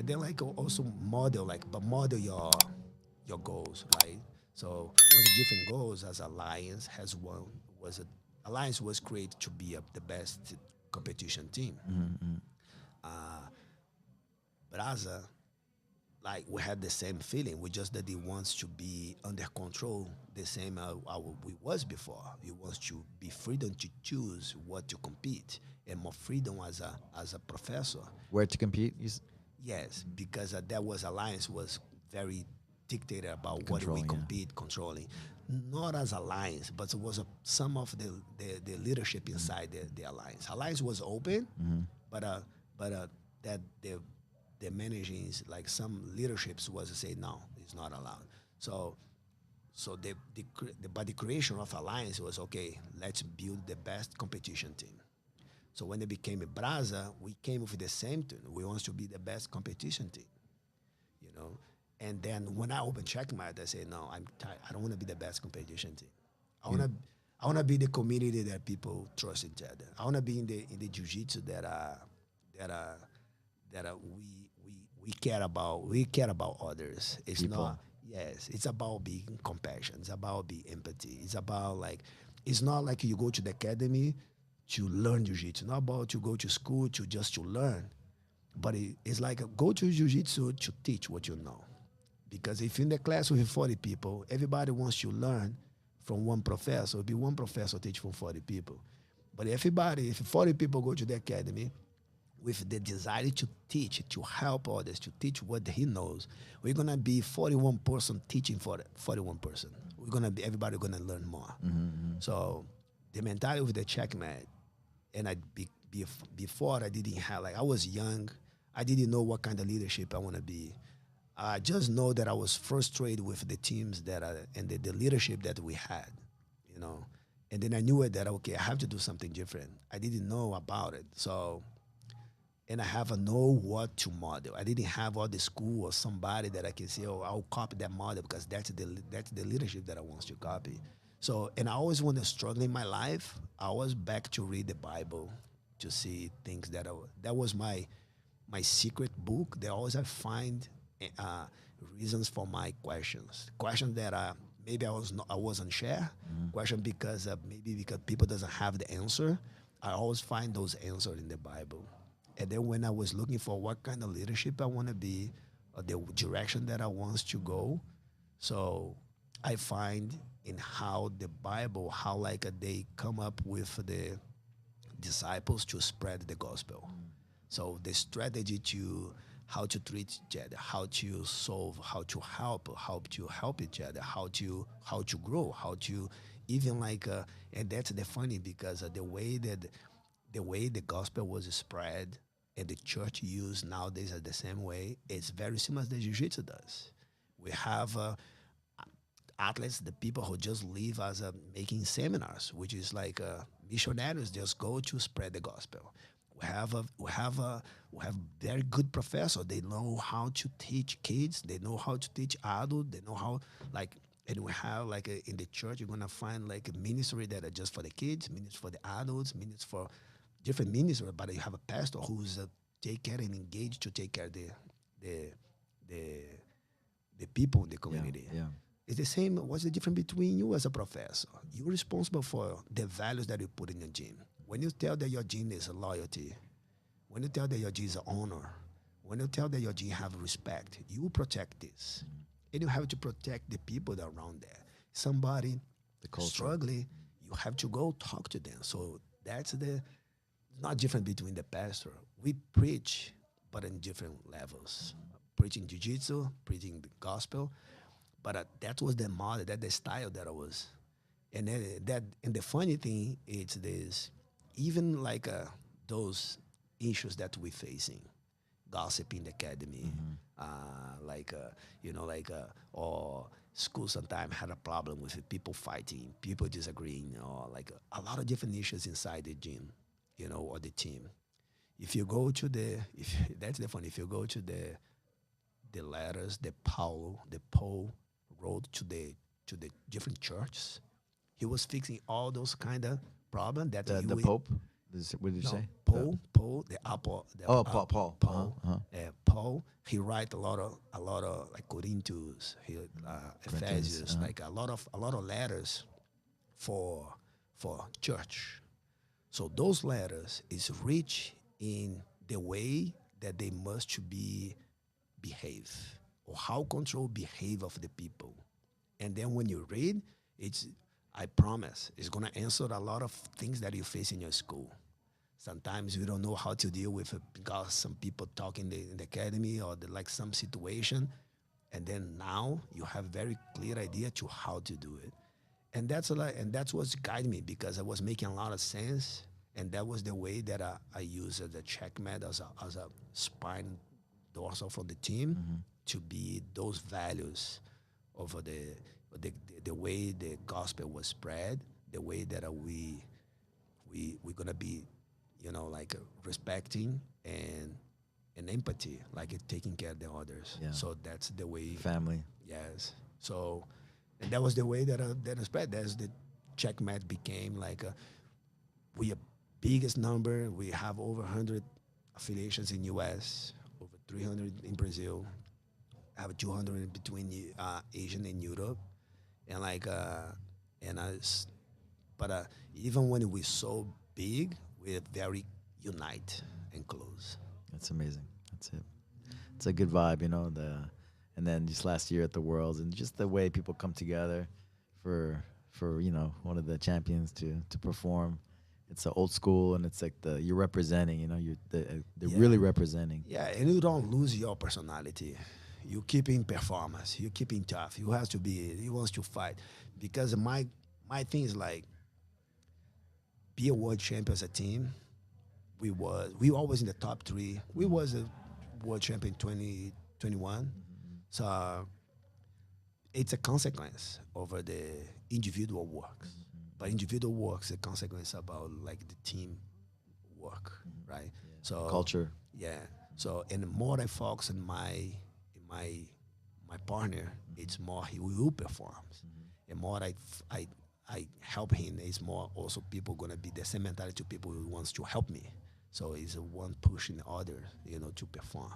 and then like also model like but model your goals, right? So it was different goals as alliance has one was a alliance was created to be the best competition team. But as a like we had the same feeling. We just that he wants to be under control, the same how we was before. He wants to be freedom to choose what to compete and more freedom as a professor. Where to compete? Yes, because that was alliance was very dictated about what we Controlling, yeah. compete, controlling. Not as alliance, but it was some of the leadership inside the alliance. Alliance was open, but that the managing like some leaderships was to say no, it's not allowed. So but the creation of alliance was okay. Let's build the best competition team. So when they became a Brasa, we came with the same thing. We want to be the best competition team, you know. And then when I opened Checkmat, I say, no, I'm tired. I don't want to be the best competition team. I wanna be the community that people trust each other. I wanna be in the Jiu-Jitsu that we care about. We care about others. It's People. not. Yes, it's about being compassion. It's about being empathy. It's about like, it's not like you go to the academy to learn jiu-jitsu. Not about you go to school to just to learn, but it's like go to jiu-jitsu to teach what you know. Because if in the class with 40 people, everybody wants to learn from one professor. It'll be one professor teach from 40 people. But if 40 people go to the academy with the desire to teach, to help others, to teach what he knows, we're gonna be 41 person teaching for 41 person. We're gonna be everybody gonna learn more. So the mentality with the checkmate, and before I didn't have like I was young, I didn't know what kind of leadership I want to be. I just know that I was frustrated with the teams and the leadership that we had, you know. And then I knew it that okay, I have to do something different. I didn't know about it, so and I have to know what to model. I didn't have all the school or somebody that I can say, oh, I'll copy that model because that's the leadership that I want to copy. So, and I always want to struggle in my life. I was back to read the Bible to see things that was my secret book. They always I find uh, reasons for my questions that maybe I wasn't share, question because maybe because people doesn't have the answer. I always find those answers in the Bible. And then when I was looking for what kind of leadership I want to be, or the direction that I want to go, so I find in how the Bible, how like they come up with the disciples to spread the gospel. So the strategy to how to treat each other, how to solve, how to help each other, how to grow, how to even like, and that's the funny because the way the gospel was spread and the church used nowadays are the same way. It's very similar as the jiu-jitsu does. We have athletes, the people who just live as making seminars, which is like missionaries just go to spread the gospel. We have very good professors. They know how to teach kids. They know how to teach adults. They know how like. And we have like in the church, you're gonna find like a ministry that are just for the kids, ministry for the adults, ministry for different ministry. But you have a pastor who's take care and engaged to take care of the the the people in the community. Yeah. It's the same. What's the difference between you as a professor? You're responsible for the values that you put in your gym. When you tell that your gym is a loyalty, when you tell that your gym is honor, when you tell that your gym have respect, you protect this. And you have to protect the people that are around there. Somebody The culture. struggling, you have to go talk to them. So that's not different between the pastor. We preach, but in different levels. Preaching jiu-jitsu, preaching the gospel, but that was the model, that the style that I was. And then and the funny thing is this, even like those issues that we're facing, gossip in the academy, like or school sometimes had a problem with it, people fighting, people disagreeing, or like a lot of different issues inside the gym, or the team. If you go to if that's the fun, if you go to the letters Paul wrote to the different churches, he was fixing all those kind of problems that The you Pope? What did you no, say? Paul, the apple. Oh, Paul. Paul. Uh-huh. Paul Paul, he write a lot of like Corinthians, Corinthians, Ephesians, like a lot of letters for church. So those letters is rich in the way that they must be behave or how control behave of the people. And then when you read, it's I promise it's gonna answer a lot of things that you face in your school. Sometimes we don't know how to deal with it because some people talk in the academy or like some situation, and then now you have very clear idea to how to do it, and that's what's guided me because I was making a lot of sense, and that was the way that I use the checkmat as a spine dorsal for the team to be those values over the way the gospel was spread, the way that we're gonna be, like respecting and empathy, like taking care of the others. Yeah. So that's the way. family. Yes. So, and that was the way that I spread. That's the checkmat became like we are biggest number. We have over 100 affiliations in U.S., over 300 in Brazil, have 200 between Asian and Europe, and like and but even when we're so big, we're very unite and close. That's amazing. That's it. It's a good vibe, and then just last year at the Worlds, and just the way people come together for one of the champions to perform. It's a old school, and it's like you're representing. They're Yeah. really representing. Yeah, and you don't lose your personality. You keep in performance. You keep in tough. You have to be. He wants to fight, because my thing is like be a world champion as a team. We always in the top three. We was a world champion 2021. So it's a consequence over the individual works. But individual works a consequence about like the team work, right? So Culture. yeah. So and the more I focus on my my partner, it's more he will perform. And more I help him, it's more also people gonna be the same mentality to people who wants to help me. So it's a one pushing the other, to perform.